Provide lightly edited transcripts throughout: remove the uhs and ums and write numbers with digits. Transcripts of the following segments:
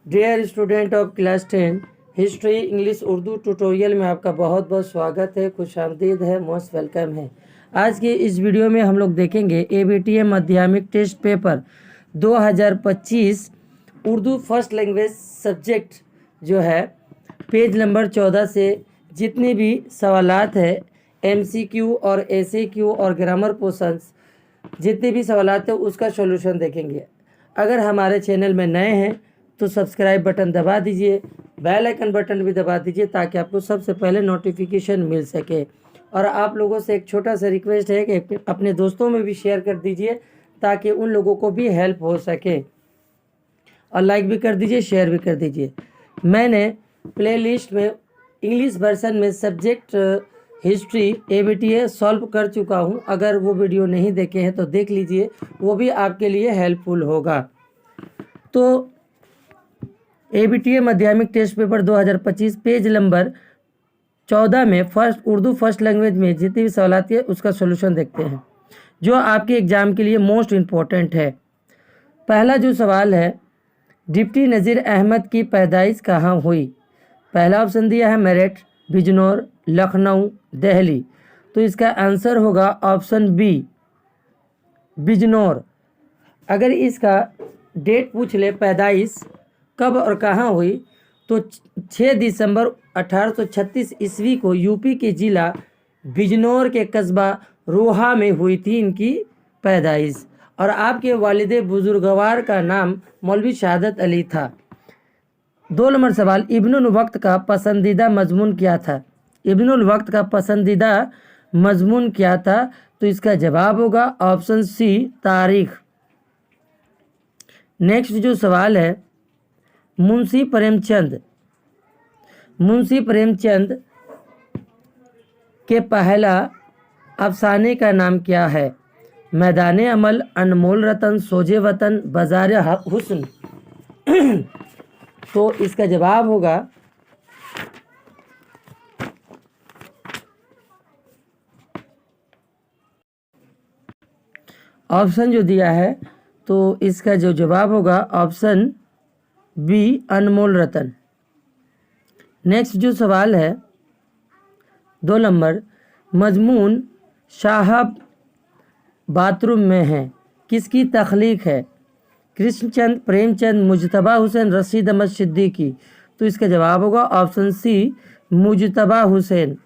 Dear student of class 10 history English Urdu tutorial में आपका बहुत बहुत स्वागत है, खुशामदीद है, मोस्ट वेलकम है। आज के इस वीडियो में हम लोग देखेंगे ABTM माध्यमिक test paper 2025 Urdu first language subject जो है पेज नंबर 14 से जितने भी सवालात है MCQ और SAQ और ग्रामर पोर्शंस जितने भी सवालात है उसका सॉल्यूशन देखेंगे। अगर हमारे चैनल में नए हैं तो सब्सक्राइब बटन दबा दीजिए, बेल आइकन बटन भी दबा दीजिए ताकि आपको सबसे पहले नोटिफिकेशन मिल सके। और आप लोगों से एक छोटा सा रिक्वेस्ट है कि अपने दोस्तों में भी शेयर कर दीजिए ताकि उन लोगों को भी हेल्प हो सके, और लाइक भी कर दीजिए, शेयर भी कर दीजिए। मैंने प्लेलिस्ट में इंग्लिश वर्जन में सब्जेक्ट हिस्ट्री ABTA सॉल्व कर चुका हूं। अगर वो वीडियो नहीं देखे हैं तो देख लीजिए, वो भी आपके लिए हेल्पफुल होगा। तो ABTA माध्यमिक टेस्ट पेपर 2025 पेज नंबर 14 में उर्दू फर्स्ट लैंग्वेज में जितनी भी सवालात है उसका सॉल्यूशन देखते हैं जो आपके एग्जाम के लिए मोस्ट इम्पोर्टेंट है। पहला जो सवाल है, डिप्टी नज़ीर अहमद की पैदाइश कहाँ हुई? पहला ऑप्शन दिया है मेरठ, बिजनौर, लखनऊ, दिल्ली। तो इसका आंसर होगा ऑप्शन बी, बिजनौर। अगर इसका डेट पूछ ले, पैदाइश कब और कहाँ हुई, तो 6 दिसंबर 1836 ईस्वी को यूपी के ज़िला बिजनौर के कस्बा रोहा में हुई थी इनकी पैदाइश। और आपके वालिद बुजुर्गवार का नाम मौलवी शहादत अली था। 2 नंबर सवाल, इब्नुल वक्त का पसंदीदा मजमून क्या था? इब्नुल वक्त का पसंदीदा मजमून क्या था? तो इसका जवाब होगा ऑप्शन सी, तारीख। नेक्स्ट जो सवाल है, मुंशी प्रेमचंद के पहला अफसाने का नाम क्या है? मैदान अमल, अनमोल रतन, सोजे वतन, बाजार हुस्न। तो इसका जवाब होगा ऑप्शन जो दिया है, तो इसका जो जवाब होगा ऑप्शन बी, अनमोल रतन। नेक्स्ट जो सवाल है 2 नंबर, मजमून साहब बाथरूम में है किसकी तख्लीक है? कृष्णचंद, प्रेमचंद, मुजतबा हुसैन, रशीद अहमद सिद्दीकी। तो इसका जवाब होगा ऑप्शन सी, मुजतबा हुसैन।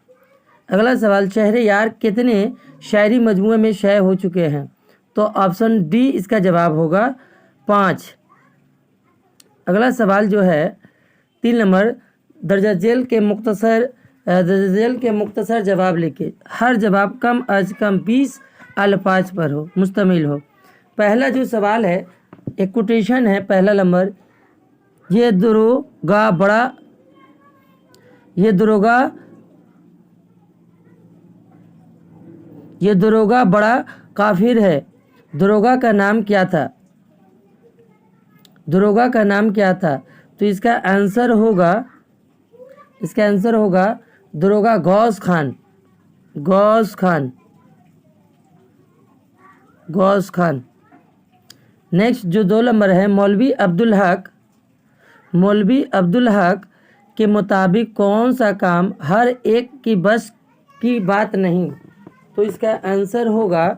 अगला सवाल, शहरे यार कितने शायरी मजमूए में शाये हो चुके हैं? तो ऑप्शन डी इसका जवाब होगा 5। अगला सवाल जो है 3 नंबर, दर्जा जेल के मुख्तसर जवाब लिखे। हर जवाब कम अज कम 20 अल्फाज पर हो, मुश्तमिल हो। पहला जो सवाल है, एक कोटेशन है, पहला नंबर, ये दरोगा बड़ा काफिर है। दरोगा का नाम क्या था? तो इसका आंसर होगा दरोगा गौस खान। नेक्स्ट जो 2 नंबर है, मौलवी अब्दुल हक के मुताबिक कौन सा काम हर एक की बस की बात नहीं? तो इसका आंसर होगा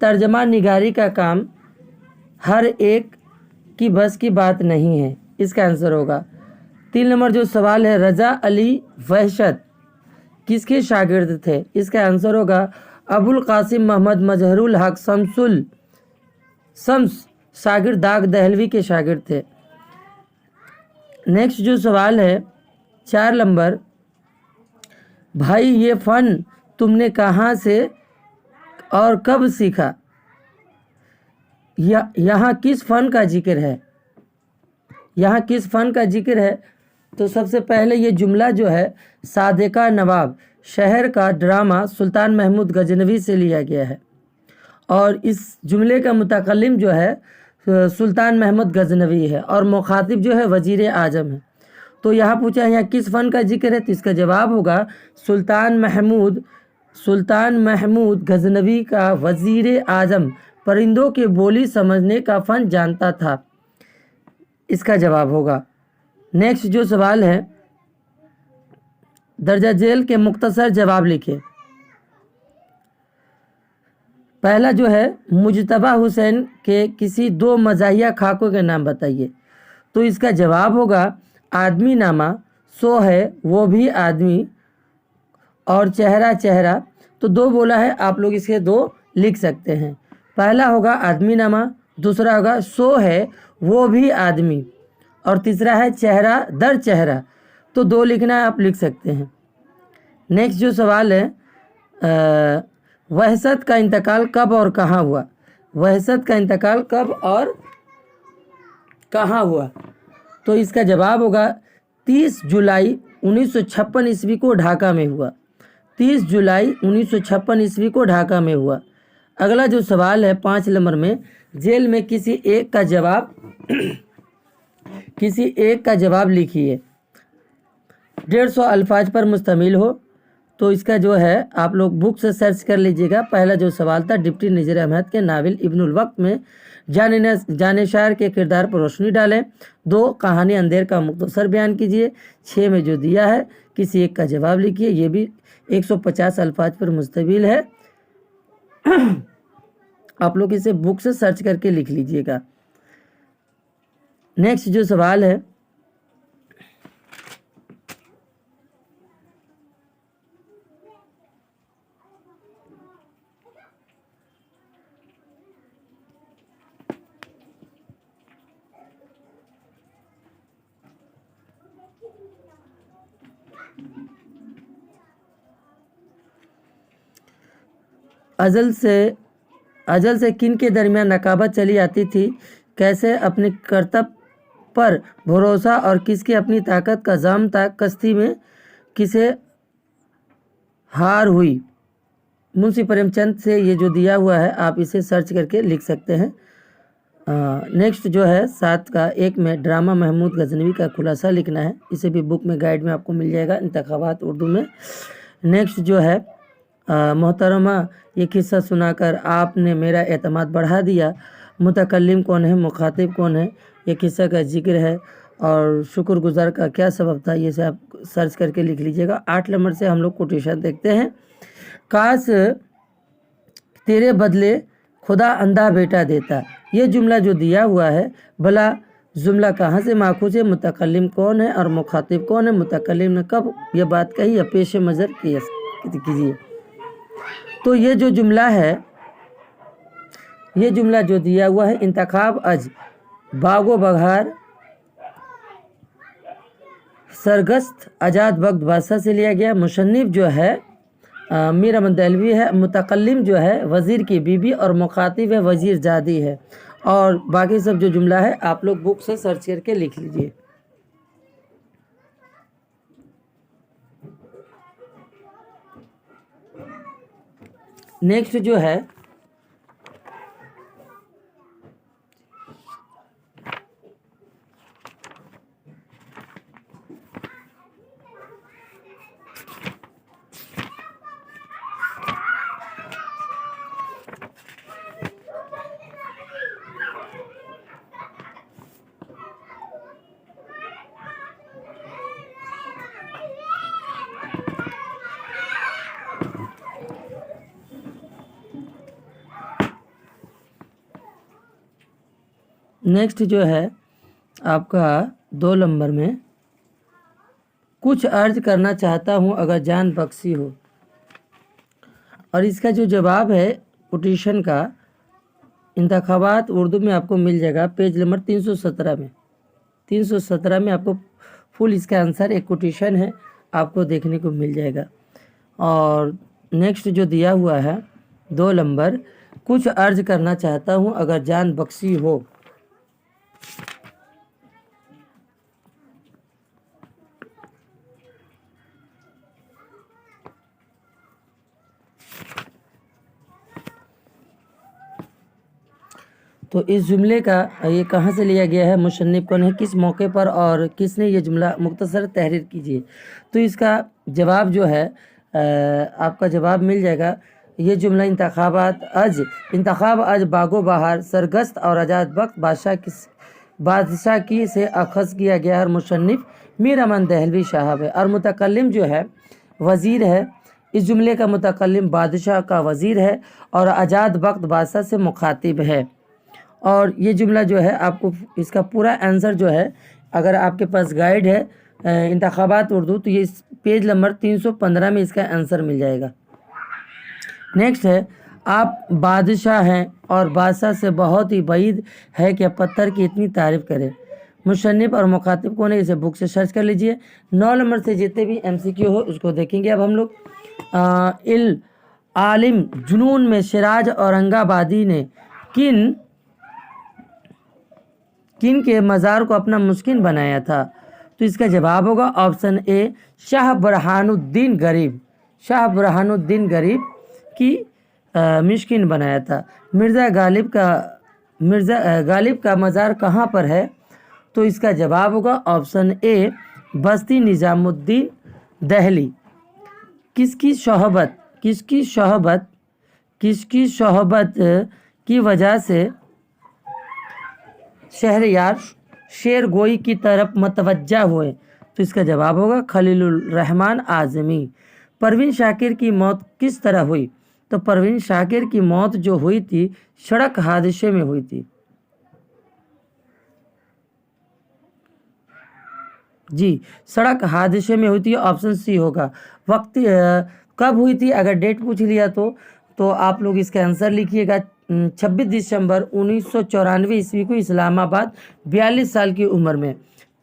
तर्जमा निगारी का काम हर एक की बस की बात नहीं है, इसका आंसर होगा। 3 नंबर जो सवाल है, रजा अली वहशत किसके शागिर्द थे? इसका आंसर होगा अबुल कासिम मोहम्मद मजहरुल हक शम्स शागिर्द दाग दहलवी के शागिर्द थे। नेक्स्ट जो सवाल है 4 नंबर, भाई ये फ़न तुमने कहाँ से और कब सीखा? यहाँ किस फ़न का जिक्र है? तो सबसे पहले ये जुमला जो है सादिका नवाब शहर का ड्रामा सुल्तान महमूद गजनवी से लिया गया है, और इस जुमले का मुतकल्लिम जो है सुल्तान महमूद गजनवी है और मुखातिब जो है वज़ीर आज़म है। तो यहाँ पूछा है यहाँ किस फ़न का जिक्र है, तो इसका जवाब होगा सुल्तान महमूद गजनवी का वज़ीर आज़म परिंदों की बोली समझने का फ़न जानता था। इसका जवाब होगा। नेक्स्ट जो सवाल है, दर्जा जेल के मुख्तसर जवाब लिखिए। पहला जो है, मुजतबा हुसैन के किसी दो मज़ाहिया खाकों के नाम बताइए। तो इसका जवाब होगा आदमी नामा, सो है वो भी आदमी, और चेहरा चेहरा। तो दो बोला है, आप लोग इसके दो लिख सकते हैं। पहला होगा आदमी नामा, दूसरा होगा सो है वो भी आदमी, और तीसरा है चेहरा दर चेहरा। तो दो लिखना है, आप लिख सकते हैं। नेक्स्ट जो सवाल है, वहशत का इंतकाल कब और कहाँ हुआ। वहशत का इंतकाल कब और कहाँ हुआ। तो इसका जवाब होगा 30 जुलाई 1956 ईस्वी को ढाका में हुआ। 30 जुलाई 1956 ईस्वी को ढाका में हुआ। अगला जो सवाल है 5 नंबर में, जेल में किसी एक का जवाब किसी एक का जवाब लिखिए। 150 अल्फाज पर मुश्तमिल हो। तो इसका जो है आप लोग बुक से सर्च कर लीजिएगा। पहला जो सवाल था, डिप्टी नज़ीर अहमद के नावल इब्नुल वक्त में जानिशार के किरदार पर रोशनी डालें। 2, कहानी अंधेर का मुख्तसर बयान कीजिए। 6 में जो दिया है, किसी एक का जवाब लिखिए। ये भी 150 अल्फाज पर मुश्तमिल है। आप लोग इसे बुक से सर्च करके लिख लीजिएगा। नेक्स्ट जो सवाल है, अजल से किन के दरमियान नकाबत चली आती थी। कैसे अपने कर्तव्य पर भरोसा और किसकी अपनी ताकत का जाम था। कश्ती में किसे हार हुई। मुंशी प्रेमचंद से ये जो दिया हुआ है, आप इसे सर्च करके लिख सकते हैं। नेक्स्ट जो है 7 का 1 में, ड्रामा महमूद गजनवी का खुलासा लिखना है। इसे भी बुक में गाइड में आपको मिल जाएगा, इंतखाबात उर्दू में। नेक्स्ट जो है, मोहतरमा ये किस्सा सुनाकर आपने मेरा एतमाद बढ़ा दिया। मुतकल्लिम कौन है, मुखातिब कौन है, ये किस्सा का जिक्र है। और शुक्रगुजार का क्या सबब था, ये से आप सर्च करके लिख लीजिएगा। 8 नंबर से हम लोग कोटेशन देखते हैं। काश तेरे बदले खुदा अंधा बेटा देता। ये जुमला जो दिया हुआ है, भला जुमला कहाँ से माखूज है, मुतकल्लिम कौन है और मुखातिब कौन है, मुतकल्लिम ने कब यह बात कही, या पेश नज़र कीजिए। तो ये जो जुमला है, ये जुमला जो दिया हुआ है, इंतखाब अज बागो बघार सरगस्त आज़ाद वक्त बादशाह से लिया गया। मुसन्निफ जो है मीर अहमद दहलवी है। मुतकल्लिम जो है वज़ीर की बीबी, और मुखातिब है वज़ीर जादी है। और बाकी सब जो जुमला है आप लोग बुक से सर्च करके लिख लीजिए। नेक्स्ट जो है, नेक्स्ट जो है आपका 2 नंबर में, कुछ अर्ज करना चाहता हूँ अगर जान बख्शी हो। और इसका जो जवाब है कोटेशन का, इंतखाबात उर्दू में आपको मिल जाएगा पेज नंबर 317 में। 317 में आपको फुल इसका आंसर एक कोटेशन है, आपको देखने को मिल जाएगा। और नेक्स्ट जो दिया हुआ है 2 नंबर, कुछ अर्ज करना चाहता हूँ अगर जान बख्शी हो। तो इस जुमले का ये कहाँ से लिया गया है, मुसन्निफ कौन है, किस मौके पर, और किसने ये जुमला मुख्तसर तहरीर कीजिए। तो इसका जवाब जो है आपका जवाब मिल जाएगा। ये जुमला इंतखाब आज बागो बहार सरगस्त और आज़ाद वक्त बादशाह बादशाह की से अखज़ किया गया और मुसन्निफ मीर अमन दहलवी साहब है। और मुतकल्लिम जो है वज़ीर है। इस जुमले का मुतकल्लिम बादशाह का वज़ीर है और आज़ाद बख्त बादशाह से मुखातिब है। और ये जुमला जो है आपको इसका पूरा आंसर जो है, अगर आपके पास गाइड है इंतखाबात उर्दू, तो ये पेज नंबर 315 में इसका आंसर मिल जाएगा। नेक्स्ट है, आप बादशाह हैं और बादशाह से बहुत ही बईद है कि पत्थर की इतनी तारीफ़ करें। मुसन्निफ और मुखातिब कौन है, इसे बुक से सर्च कर लीजिए। 9 नंबर से जितने भी MCQ हो उसको देखेंगे। अब हम लोग इल आलिम जुनून में सिराज औरंगाबादी ने किन के मज़ार को अपना मुस्किन बनाया था? तो इसका जवाब होगा ऑप्शन ए, शाह बुरहानुद्दीन गरीब। शाह बुरहानुद्दीन गरीब की मुस्किन बनाया था। मिर्ज़ा गालिब का मज़ार कहाँ पर है? तो इसका जवाब होगा ऑप्शन ए, बस्ती निज़ामुद्दीन दिल्ली। किसकी शोहबत की वजह से शहरयार शेर गोई की तरफ मतवज्जा हुए? तो इसका जवाब होगा खलीलुर रहमान आज़मी। परवीन शाकिर की मौत किस तरह हुई? तो परवीन शाकिर की मौत जो हुई थी सड़क हादसे में हुई थी। जी, सड़क हादसे में हुई थी, ऑप्शन सी होगा। वक्त कब हुई थी, अगर डेट पूछ लिया तो आप लोग इसका आंसर लिखिएगा। 26 दिसंबर 1994 ईस्वी को इस्लामाबाद, 42 साल की उम्र में।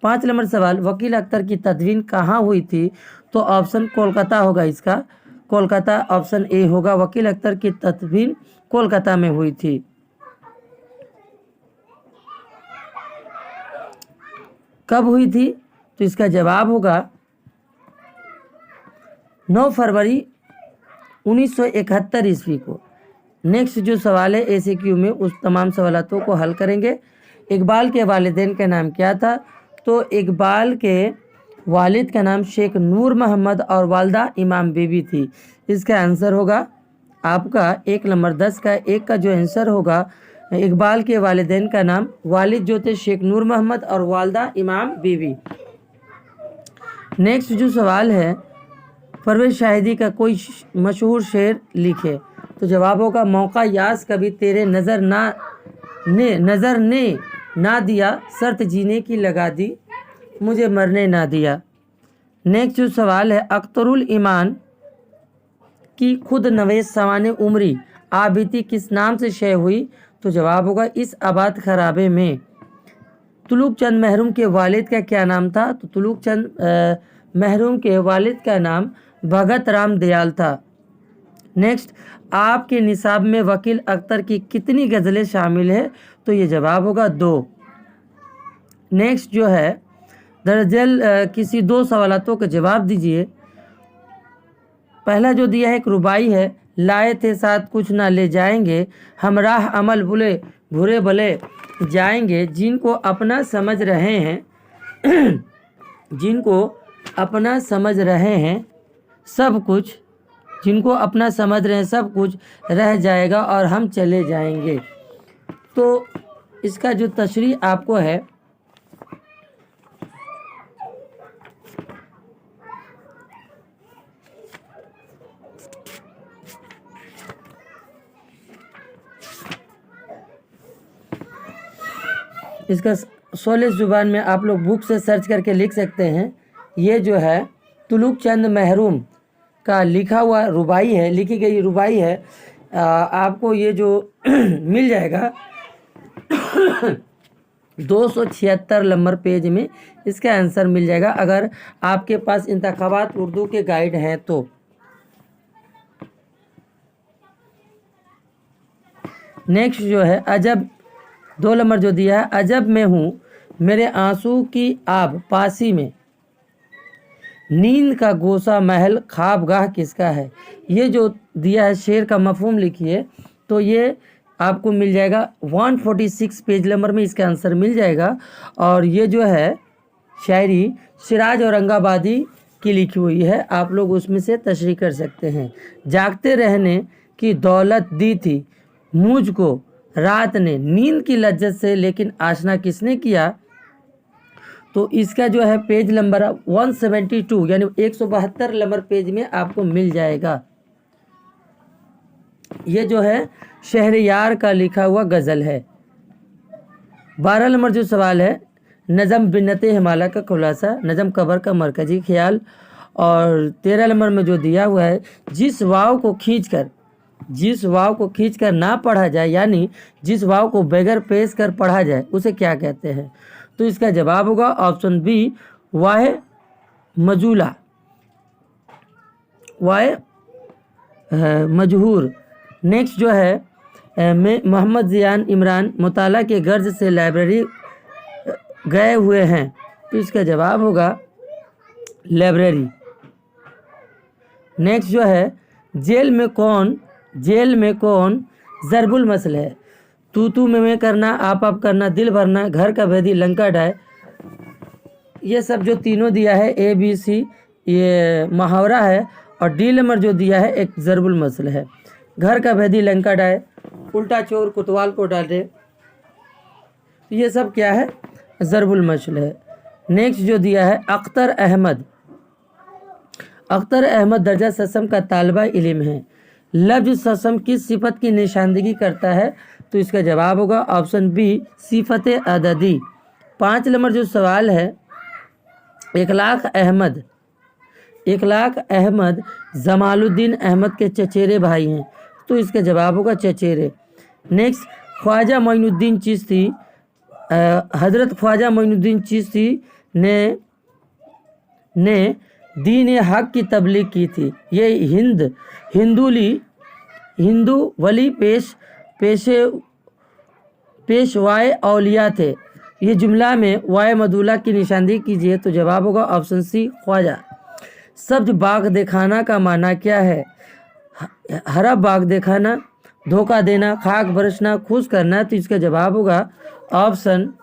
5 नंबर सवाल, वकील अख्तर की तदवीन कहाँ हुई थी? तो ऑप्शन कोलकाता होगा इसका। कोलकाता ऑप्शन ए होगा, वकील अख्तर की तदवीन कोलकाता में हुई थी। कब हुई थी? तो इसका जवाब होगा 9 फरवरी 1971 ईस्वी को। नेक्स्ट जो सवाल है ACQ में, उस तमाम सवालों को हल करेंगे। इकबाल के वालिदैन का नाम क्या था? तो इकबाल के वालिद का नाम शेख नूर मोहम्मद और वालदा इमाम बीबी थी। इसका आंसर होगा आपका 1 नंबर 10 का 1 का जो आंसर होगा, इकबाल के वालिदैन का नाम वालिद जो थे शेख नूर मोहम्मद और वालदा इमाम बीबी। नेक्स्ट जो सवाल है, परवेज़ शाहिदी का कोई मशहूर शेर लिखे। तो जवाब होगा मौका यास कभी तेरे नज़र ने ना दिया, शर्त जीने की लगा दी, मुझे मरने ना दिया। नेक्स्ट जो सवाल है, अख्तरुल ईमान की खुद नवेश सवाने उमरी आबिती किस नाम से शय हुई? तो जवाब होगा इस आबाद खराबे में। तुलुक चंद महरूम के वालिद का क्या नाम था? तो तुलुक चंद महरूम के वालिद का नाम भगत राम दयाल था। नेक्स्ट, आपके निसाब में वकील अख्तर की कितनी गज़लें शामिल है? तो ये जवाब होगा 2। नेक्स्ट जो है, दरअसल किसी 2 सवालों का जवाब दीजिए। पहला जो दिया है एक रुबाई है, लाए थे साथ कुछ ना ले जाएंगे, हमराह अमल बुरे भले जाएंगे, जिनको अपना समझ रहे हैं सब कुछ, जिनको अपना समझ रहे हैं सब कुछ रह जाएगा और हम चले जाएंगे। तो इसका जो तशरीह आपको है, इसका 16 ज़ुबान में आप लोग बुक से सर्च करके लिख सकते हैं। ये जो है तुलुक चंद महरूम का लिखा हुआ रुबाई है, लिखी गई रुबाई है। आपको ये जो मिल जाएगा 276 नंबर पेज में इसका आंसर मिल जाएगा, अगर आपके पास इंतखाबात उर्दू के गाइड हैं तो। नेक्स्ट जो है, अजब 2 नंबर जो दिया है, अजब में हूँ मेरे आंसू की आब पासी में, नींद का गोसा महल ख्वाबगाह किसका है? ये जो दिया है शेर का मफहूम लिखिए, तो ये आपको मिल जाएगा 146 पेज नंबर में, इसका आंसर मिल जाएगा। और ये जो है शायरी सिराज औरंगाबादी की लिखी हुई है, आप लोग उसमें से तशरीह कर सकते हैं। जागते रहने की दौलत दी थी मुझको रात ने नींद की लज्जत से लेकिन आशना किसने किया। तो इसका जो है पेज नंबर 172 यानी 172 नंबर पेज में आपको मिल जाएगा। ये जो है शहरयार का लिखा हुआ गज़ल है। 12 नंबर जो सवाल है, नज़म बिन्नते हिमालय का खुलासा, नज़म कबर का मरकजी ख्याल। और 13 नंबर में जो दिया हुआ है, जिस वाव को खींचकर ना पढ़ा जाए यानी जिस वाव को बगैर पेश कर पढ़ा जाए उसे क्या कहते हैं। तो इसका जवाब होगा ऑप्शन बी, वाह मजूला, वाह मजहूर। नेक्स्ट जो है मोहम्मद जियान इमरान मुताला के गर्ज से लाइब्रेरी गए हुए हैं। तो इसका जवाब होगा लाइब्रेरी। नेक्स्ट जो है जेल में कौन ज़रबुल मसल है। तू में करना, आप करना, दिल भरना, घर का भेदी, लंका डाय। ये सब जो तीनों दिया है ए बी सी ये मुहावरा है। और डी नंबर जो दिया है एक ज़रबुल मसल है। घर का भेदी, लंका डाय, उल्टा चोर कोतवाल को डाले। तो ये सब क्या है, ज़रबुल मसल है। नेक्स्ट जो दिया है अख्तर अहमद दर्जा ससम का तालिबा इल्म है। लफ्ज़ ससम किस सिफत की निशानदेही करता है। तो इसका जवाब होगा ऑप्शन बी, सिफत अददी। 5 नंबर जो सवाल है, इखलाक अहमद जमालुद्दीन अहमद के चचेरे भाई हैं। तो इसका जवाब होगा चचेरे। नेक्स्ट ख्वाजा मोइनुद्दीन चिश्ती, हज़रत ख्वाजा मोइनुद्दीन चिश्ती ने दीन हक की तबलीग की थी। ये हिंदू वली पेशवाए औलिया थे। ये जुमला में वाय मदूला की निशानदेही कीजिए। तो जवाब होगा ऑप्शन सी, ख्वाजा। सब्ज बाग दिखाना का माना क्या है। हरा बाग दिखाना, धोखा देना, खाक बरसना, खुश करना। तो इसका जवाब होगा ऑप्शन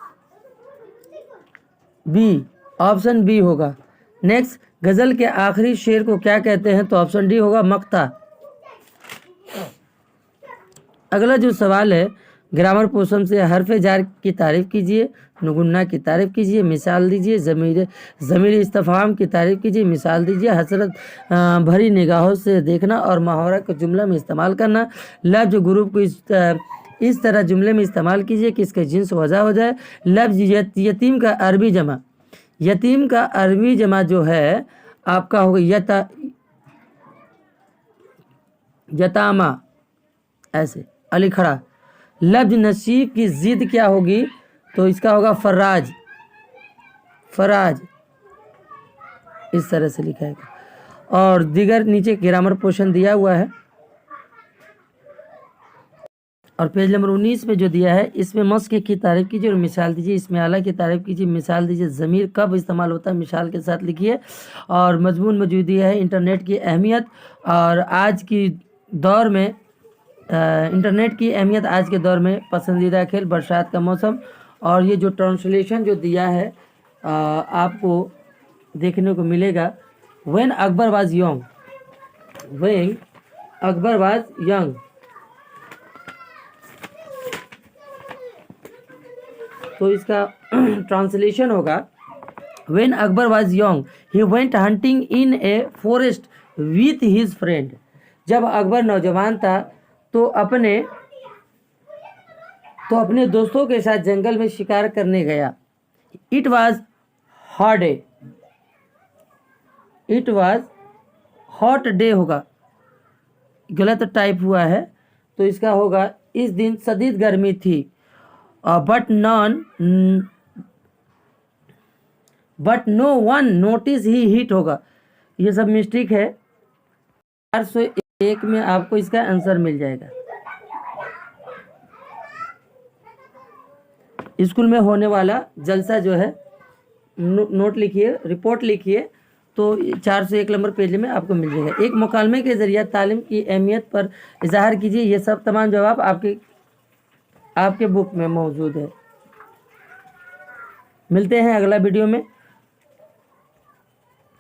बी होगा। नेक्स्ट गज़ल के आखिरी शेर को क्या कहते हैं। तो ऑप्शन डी होगा मक्ता। अगला जो सवाल है, ग्रामर पोर्शन से हरफ जार की तारीफ़ कीजिए, नुगुन्ना की तारीफ़ कीजिए, मिसाल दीजिए, ज़मीर इस्तफ़हाम की तारीफ़ कीजिए, मिसाल दीजिए, हसरत भरी निगाहों से देखना और मुहावरा को जुमला में इस्तेमाल करना। लफ्ज़ ग्रुप को इस तरह जुमले में इस्तेमाल कीजिए कि इसके जिन्स वज़ा हो जाए। लफ्ज़ यतीम का अरबी जमा जो है आपका होगा यतामा, ऐसे अली खड़ा। लफ्ज़ नसीब की ज़िद क्या होगी। तो इसका होगा फराज, इस तरह से लिखा है। और दीगर नीचे ग्रामर पोर्शन दिया हुआ है। और पेज नंबर 19 पे जो दिया है, इसमें मस्क की तारीफ़ कीजिए और मिसाल दीजिए। इसमें आला की तारीफ़ कीजिए, मिसाल दीजिए। ज़मीर कब इस्तेमाल होता है, मिसाल के साथ लिखिए। और मजमून मौजूद है इंटरनेट की अहमियत। और आज की दौर में इंटरनेट की अहमियत, आज के दौर में पसंदीदा खेल, बरसात का मौसम। और ये जो ट्रांसलेशन जो दिया है आपको देखने को मिलेगा, व्हेन अकबर वाज यंग। तो इसका ट्रांसलेशन होगा, when Akbar was young he went hunting in a forest with his friend. जब अकबर नौजवान था तो अपने दोस्तों के साथ जंगल में शिकार करने गया। इट वाज हॉट डे होगा, गलत टाइप हुआ है। तो इसका होगा इस दिन शदीद गर्मी थी। बट नो वन नोटिस ही हीट होगा। ये सब मिस्टेक है। 401 में आपको इसका आंसर मिल जाएगा। स्कूल में होने वाला जलसा जो है नोट लिखिए, रिपोर्ट लिखिए। तो 401 नंबर पेज में आपको मिल जाएगा। एक मुकालमे के ज़रिए तालीम की अहमियत पर इजहार कीजिए। ये सब तमाम जवाब आपके बुक में मौजूद है। मिलते हैं अगला वीडियो में।